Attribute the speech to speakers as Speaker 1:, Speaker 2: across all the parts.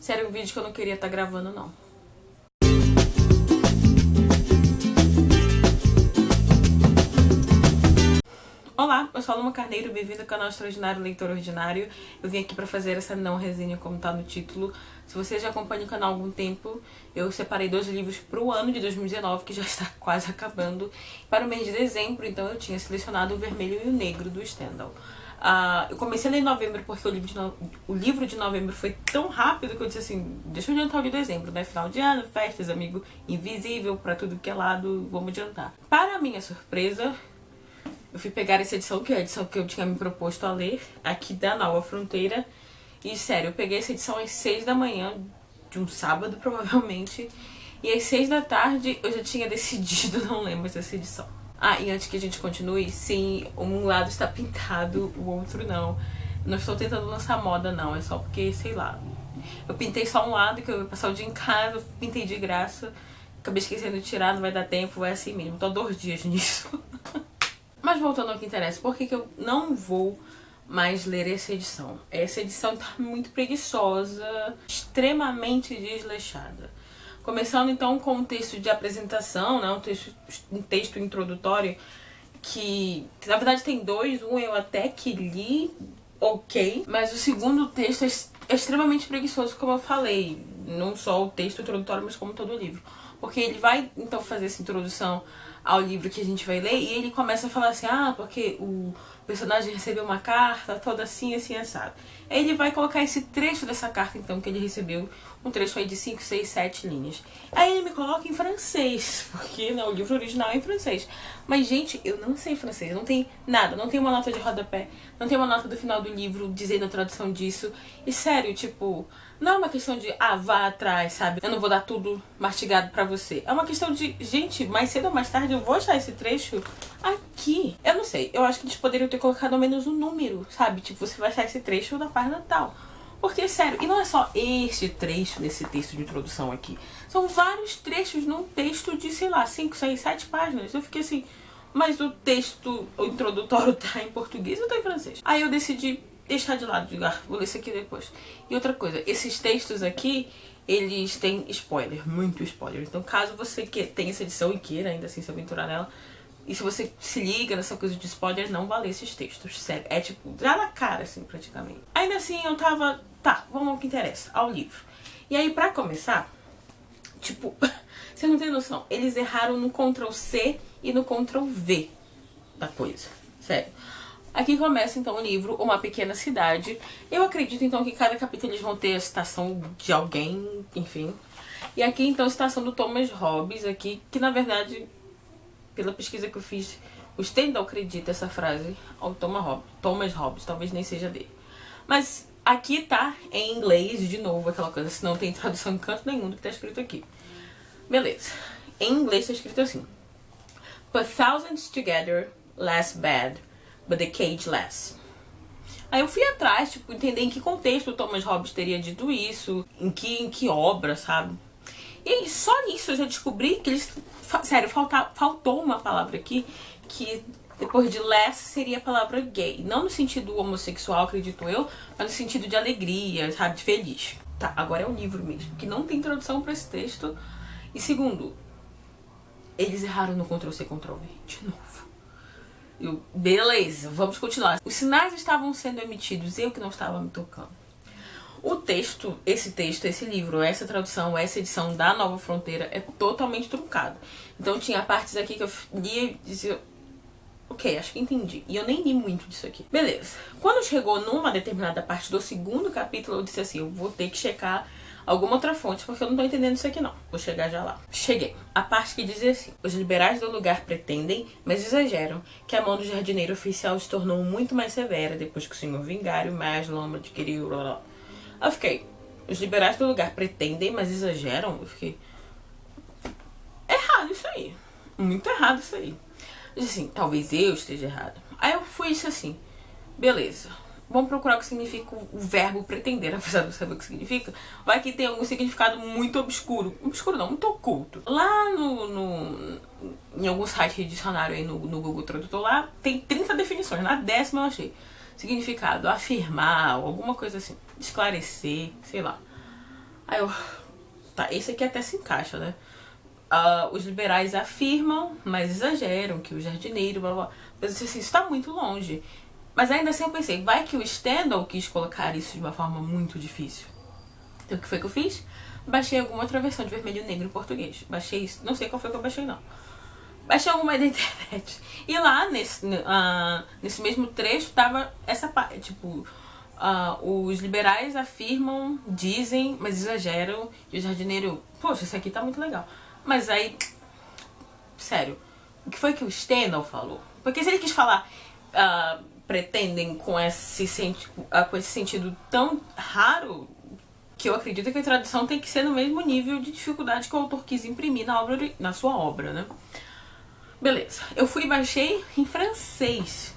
Speaker 1: Sério, um vídeo que eu não queria estar gravando, não. Olá, eu sou a Luma Carneiro, bem-vindo ao canal Extraordinário Leitor Ordinário. Eu vim aqui pra fazer essa não resenha como tá no título. Se você já acompanha o canal há algum tempo, eu separei 2 livros pro ano de 2019, que já está quase acabando, para o mês de dezembro, então eu tinha selecionado o Vermelho e o Negro do Stendhal. Eu comecei a ler em novembro porque o livro de novembro foi tão rápido que eu disse assim, deixa eu adiantar o de dezembro, né? Final de ano, festas, amigo invisível pra tudo que é lado, vamos adiantar. Para minha surpresa, eu fui pegar essa edição, que é a edição que eu tinha me proposto a ler, aqui da Nova Fronteira. E sério, eu peguei essa edição às 6 da manhã, de um sábado provavelmente. E às 6 da tarde eu já tinha decidido não ler mais essa edição. E antes que a gente continue, sim, um lado está pintado, o outro não. Não estou tentando lançar moda não, é só porque, sei lá. Eu pintei só um lado, que eu ia passar o dia em casa, pintei de graça. Acabei esquecendo de tirar, não vai dar tempo, vai assim mesmo. Tô há 2 dias nisso. Mas voltando ao que interessa, por que eu não vou mais ler essa edição? Essa edição tá muito preguiçosa, extremamente desleixada. Começando então com um texto de apresentação, né, um texto introdutório, que na verdade tem 2, um eu até que li, ok, mas o segundo texto é extremamente preguiçoso, como eu falei, não só o texto introdutório, mas como todo o livro. Porque ele vai então fazer essa introdução ao livro que a gente vai ler e ele começa a falar assim, porque o personagem recebeu uma carta toda assim, assim, assado. Aí ele vai colocar esse trecho dessa carta então que ele recebeu, um trecho aí de 5, 6, 7 linhas. Aí ele me coloca em francês, porque o livro original é em francês. Mas gente, eu não sei francês, não tem nada, não tem uma nota de rodapé, não tem uma nota do final do livro dizendo a tradução disso. E sério, tipo, não é uma questão de, vá atrás, sabe? Eu não vou dar tudo mastigado pra você. É uma questão de, gente, mais cedo ou mais tarde eu vou achar esse trecho aqui. Eu não sei, eu acho que eles poderiam ter colocado ao menos um número, sabe? Tipo, você vai achar esse trecho na página tal. Porque, sério, e não é só este trecho desse texto de introdução aqui. São vários trechos num texto de, sei lá, 5, 6, 7 páginas. Eu fiquei assim, mas o texto introdutório tá em português ou tá em francês? Aí eu decidi deixar de lado, vou ler isso aqui depois. E outra coisa, esses textos aqui, eles têm spoiler, muito spoiler. Então caso você tenha essa edição e queira ainda assim se aventurar nela, e se você se liga nessa coisa de spoiler, não vai ler esses textos, sério. É tipo, já na cara, assim, praticamente. Ainda assim, eu tava, vamos ao que interessa, ao livro. E aí, pra começar, tipo, você não tem noção, eles erraram no Ctrl+C e no Ctrl+V da coisa, sério. Aqui começa então o livro, Uma Pequena Cidade. Eu acredito então que cada capítulo eles vão ter a citação de alguém, enfim. E aqui então a citação do Thomas Hobbes, aqui, que na verdade, pela pesquisa que eu fiz, o Stendhal acredita essa frase ao Thomas Hobbes, talvez nem seja dele. Mas aqui tá em inglês, de novo, aquela coisa, se não tem tradução em canto nenhum do que tá escrito aqui. Beleza. Em inglês tá escrito assim: Put thousands together, less bad, but the cage less. Aí eu fui atrás, tipo, entender em que contexto o Thomas Hobbes teria dito isso, em que obra, sabe? E aí, só nisso eu já descobri que eles... Sério, faltou uma palavra aqui, que depois de less seria a palavra gay. Não no sentido homossexual, acredito eu, mas no sentido de alegria, sabe, de feliz. Tá, agora é o livro mesmo, que não tem tradução pra esse texto. E segundo, eles erraram no Ctrl+C, Ctrl+V, de novo. Beleza, vamos continuar. Os sinais estavam sendo emitidos, eu que não estava me tocando. O texto, esse livro, essa tradução, essa edição da Nova Fronteira é totalmente truncado. Então tinha partes aqui que eu lia e dizia, ok, acho que entendi. E eu nem li muito disso aqui. Beleza. Quando chegou numa determinada parte do segundo capítulo, eu disse assim, eu vou ter que checar alguma outra fonte, porque eu não tô entendendo isso aqui não. Vou chegar já lá. Cheguei. A parte que dizia assim: os liberais do lugar pretendem, mas exageram, que a mão do jardineiro oficial se tornou muito mais severa depois que o senhor vigário mais lama adquiriu... Eu fiquei, os liberais do lugar pretendem, mas exageram? Eu fiquei, errado isso aí. Muito errado isso aí. Eu disse assim, talvez eu esteja errado. Aí eu fui isso assim, beleza. Vamos procurar o que significa o verbo pretender, apesar de eu saber o que significa. Vai que tem algum significado muito obscuro. Obscuro não, muito oculto. Lá em algum site de dicionário aí no Google Tradutor lá, tem 30 definições. Na 10ª eu achei. Significado, afirmar, alguma coisa assim. Esclarecer, sei lá. Aí eu... Tá, esse aqui até se encaixa, né? Os liberais afirmam, mas exageram, que o jardineiro, blá blá. Mas assim, isso tá muito longe. Mas ainda assim eu pensei, vai que o Stendhal quis colocar isso de uma forma muito difícil. Então o que foi que eu fiz? Baixei alguma outra versão de Vermelho e Negro em português. Baixei isso, não sei qual foi que eu baixei não. Baixei alguma da internet. E lá, nesse mesmo trecho, tava essa parte, tipo... os liberais afirmam, dizem, mas exageram. E o jardineiro, poxa, isso aqui tá muito legal. Mas aí, sério, o que foi que o Stendhal falou? Porque se ele quis falar, pretendem com esse sentido tão raro, que eu acredito que a tradução tem que ser no mesmo nível de dificuldade que o autor quis imprimir na sua obra, né? Beleza, eu fui e baixei em francês.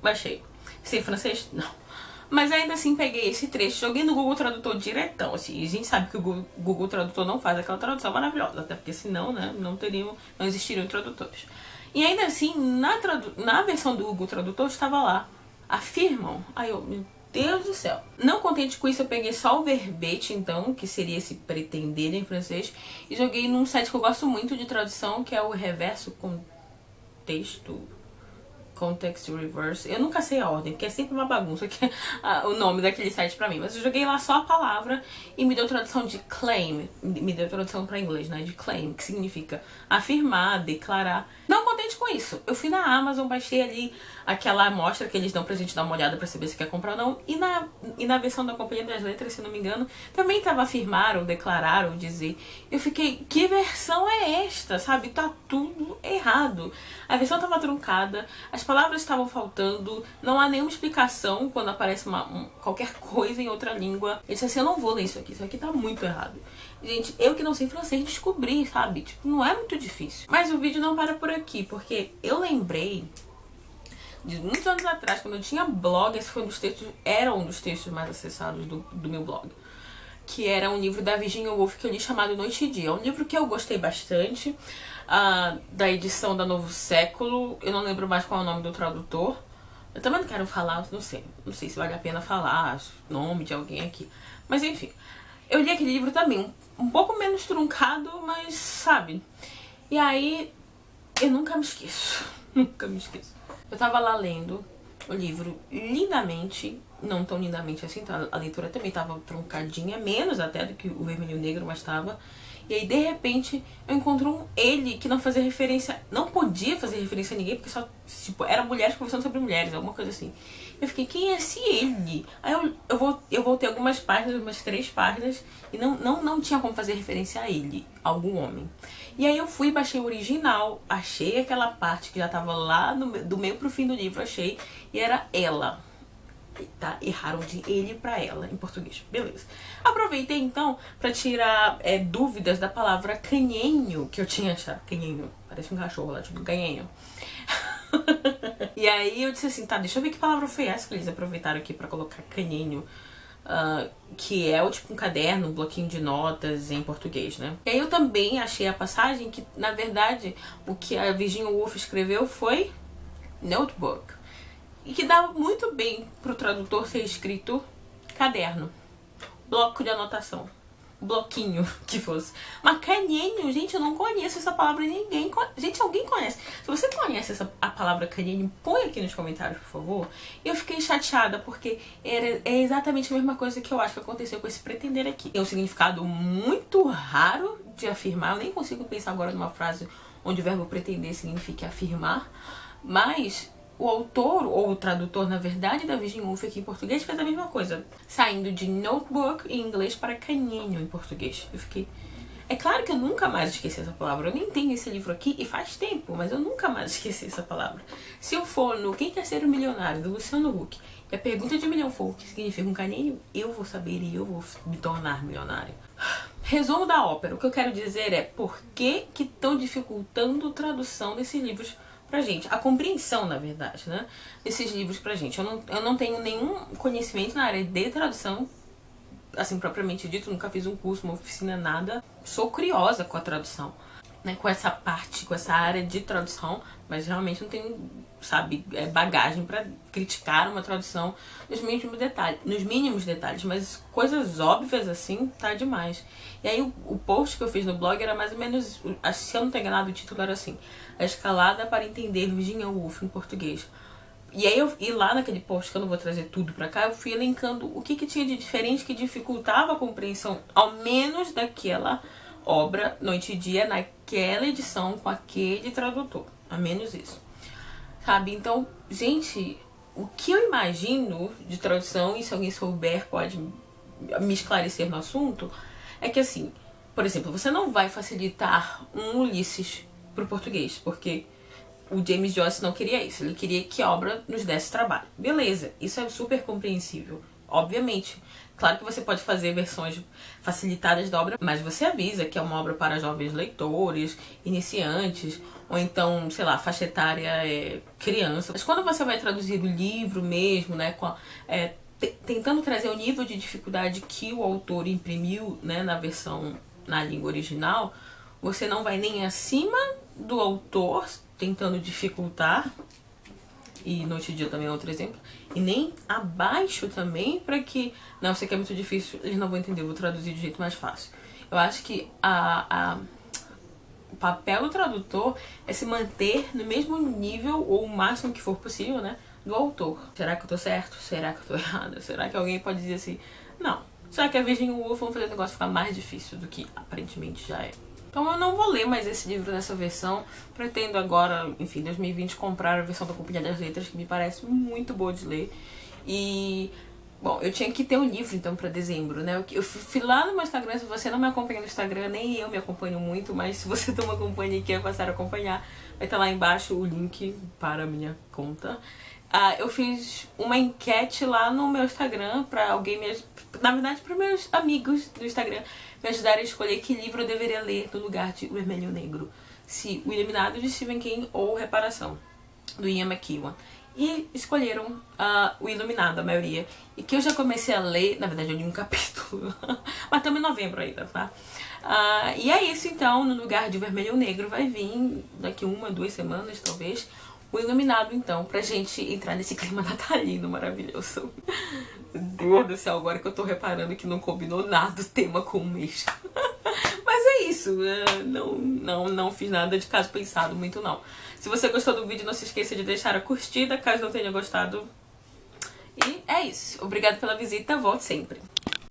Speaker 1: Baixei. Sem francês? Não. Mas ainda assim peguei esse trecho, joguei no Google Tradutor diretão, assim. A gente sabe que o Google Tradutor não faz aquela tradução maravilhosa, até porque senão, né, não existiriam tradutores. E ainda assim, na versão do Google Tradutor estava lá, afirmam. Aí eu, meu Deus do céu. Não contente com isso, eu peguei só o verbete, então, que seria esse pretender em francês, e joguei num site que eu gosto muito de tradução, que é o Reverso Contexto... Context Reverse. Eu nunca sei a ordem, porque é sempre uma bagunça que o nome daquele site pra mim. Mas eu joguei lá só a palavra e me deu tradução de claim. Me deu tradução pra inglês, né? De claim, que significa afirmar, declarar. Não contente com isso, eu fui na Amazon, baixei ali aquela amostra que eles dão pra gente dar uma olhada pra saber se quer comprar ou não. E na versão da Companhia das Letras, se não me engano, também tava afirmar, ou declarar, ou dizer. Eu fiquei, que versão é esta? Sabe? Tá tudo errado. A versão tava truncada, as palavras estavam faltando, não há nenhuma explicação quando aparece qualquer coisa em outra língua. Eu disse assim, eu não vou ler isso aqui tá muito errado. Gente, eu que não sei francês descobri, sabe? Tipo, não é muito difícil. Mas o vídeo não para por aqui, porque eu lembrei de muitos anos atrás, quando eu tinha blog, esse foi era um dos textos mais acessados do meu blog. Que era um livro da Virginia Woolf que eu li chamado Noite e Dia. É um livro que eu gostei bastante, da edição da Novo Século. Eu não lembro mais qual é o nome do tradutor. Eu também não quero falar, não sei se vale a pena falar o nome de alguém aqui. Mas enfim, eu li aquele livro também, um pouco menos truncado, mas sabe. E aí, eu nunca me esqueço, nunca me esqueço. Eu tava lá lendo o livro lindamente, não tão lindamente assim, tá? A leitura também tava truncadinha, menos até do que o Vermelho e o Negro, mas tava. E aí, de repente, eu encontro ele que não fazia referência, não podia fazer referência a ninguém, porque só, tipo, eram mulheres conversando sobre mulheres, alguma coisa assim. Eu fiquei, quem é esse ele? Aí eu voltei algumas páginas, umas 3 páginas, e não tinha como fazer referência a ele, a algum homem. E aí eu fui, baixei o original, achei aquela parte que já tava lá do meio pro fim do livro, achei, e era ela. Tá? Erraram de ele pra ela em português. Beleza. Aproveitei então pra tirar dúvidas da palavra canhenho que eu tinha achado. Canhenho. Parece um cachorro lá, tipo canhenho. E aí eu disse assim, tá, deixa eu ver que palavra foi essa que eles aproveitaram aqui pra colocar canhenho. Que é tipo um caderno, um bloquinho de notas em português, né? E aí eu também achei a passagem que, na verdade, o que a Virginia Woolf escreveu foi notebook. E que dá muito bem pro tradutor ser escrito caderno, bloco de anotação, bloquinho que fosse. Mas canhenho, gente, eu não conheço essa palavra, ninguém gente, alguém conhece. Se você conhece a palavra canhenho, põe aqui nos comentários, por favor. Eu fiquei chateada porque é exatamente a mesma coisa que eu acho que aconteceu com esse pretender aqui. Tem um significado muito raro de afirmar, eu nem consigo pensar agora numa frase onde o verbo pretender significa afirmar, mas o autor, ou o tradutor, na verdade, da Virginia Woolf aqui em português fez a mesma coisa, saindo de notebook em inglês para canhenho em português. Eu fiquei... É claro que eu nunca mais esqueci essa palavra. Eu nem tenho esse livro aqui e faz tempo, mas eu nunca mais esqueci essa palavra. Se eu for no Quem Quer Ser um Milionário, do Luciano Huck, e a pergunta de milhão for o que significa um canhenho, eu vou saber e eu vou me tornar milionário. Resumo da ópera. O que eu quero dizer é por que estão dificultando a tradução desses livros pra gente, a compreensão, na verdade, né, desses livros pra gente. Eu não tenho nenhum conhecimento na área de tradução, assim, propriamente dito, nunca fiz um curso, uma oficina, nada. Sou curiosa com a tradução. né, com essa parte, com essa área de tradução, mas realmente não tenho, sabe, bagagem pra criticar uma tradução nos mínimos detalhes, mas coisas óbvias assim, tá demais. E aí o post que eu fiz no blog era mais ou menos, se eu não tô enganado, o título era assim: A Escalada para Entender Virginia Woolf em Português. E aí e lá naquele post, que eu não vou trazer tudo pra cá, eu fui elencando o que tinha de diferente que dificultava a compreensão, ao menos daquela obra Noite e Dia, naquela edição com aquele tradutor. A menos isso. Sabe? Então, gente, o que eu imagino de tradução, e se alguém souber pode me esclarecer no assunto, é que assim, por exemplo, você não vai facilitar um Ulisses pro português, porque o James Joyce não queria isso. Ele queria que a obra nos desse trabalho. Beleza, isso é super compreensível. Obviamente. Claro que você pode fazer versões facilitadas da obra, mas você avisa que é uma obra para jovens leitores, iniciantes, ou então, sei lá, faixa etária criança. Mas quando você vai traduzir o livro mesmo, né, tentando trazer o nível de dificuldade que o autor imprimiu, né, na versão na língua original, você não vai nem acima do autor, tentando dificultar, e Noite e Dia também é outro exemplo, e nem abaixo também, para que, não, isso aqui é muito difícil, eles não vão entender, eu vou traduzir de jeito mais fácil. Eu acho que o papel do tradutor é se manter no mesmo nível, ou o máximo que for possível, né, do autor. Será que eu tô certo? Será que eu tô errada? Será que alguém pode dizer assim, não, será que a Virginia Woolf vão fazer o negócio ficar mais difícil do que aparentemente já é? Então eu não vou ler mais esse livro nessa versão. Pretendo agora, enfim, 2020, comprar a versão da Companhia das Letras, que me parece muito boa de ler. E, bom, eu tinha que ter um livro, então, pra dezembro, né? Eu fui lá no meu Instagram, se você não me acompanha no Instagram, nem eu me acompanho muito, mas se você tem uma companhia e quer passar a acompanhar, vai estar lá embaixo o link para a minha conta. Eu fiz uma enquete lá no meu Instagram pra alguém na verdade, para meus amigos do Instagram me ajudarem a escolher que livro eu deveria ler no lugar de O Vermelho e o Negro. Se O Iluminado, de Stephen King, ou Reparação, do Ian McEwan. E escolheram O Iluminado, a maioria. E que eu já comecei a ler, na verdade eu li um capítulo, mas estamos em novembro ainda, tá? E é isso então, no lugar de O Vermelho e o Negro vai vir daqui 1, 2 semanas, talvez, O Iluminado, então, pra gente entrar nesse clima natalino maravilhoso. Deus do céu, agora que eu tô reparando que não combinou nada o tema com o mês. Mas é isso, não fiz nada de caso pensado, muito não. Se você gostou do vídeo, não se esqueça de deixar a curtida, caso não tenha gostado. E é isso. Obrigada pela visita, volte sempre.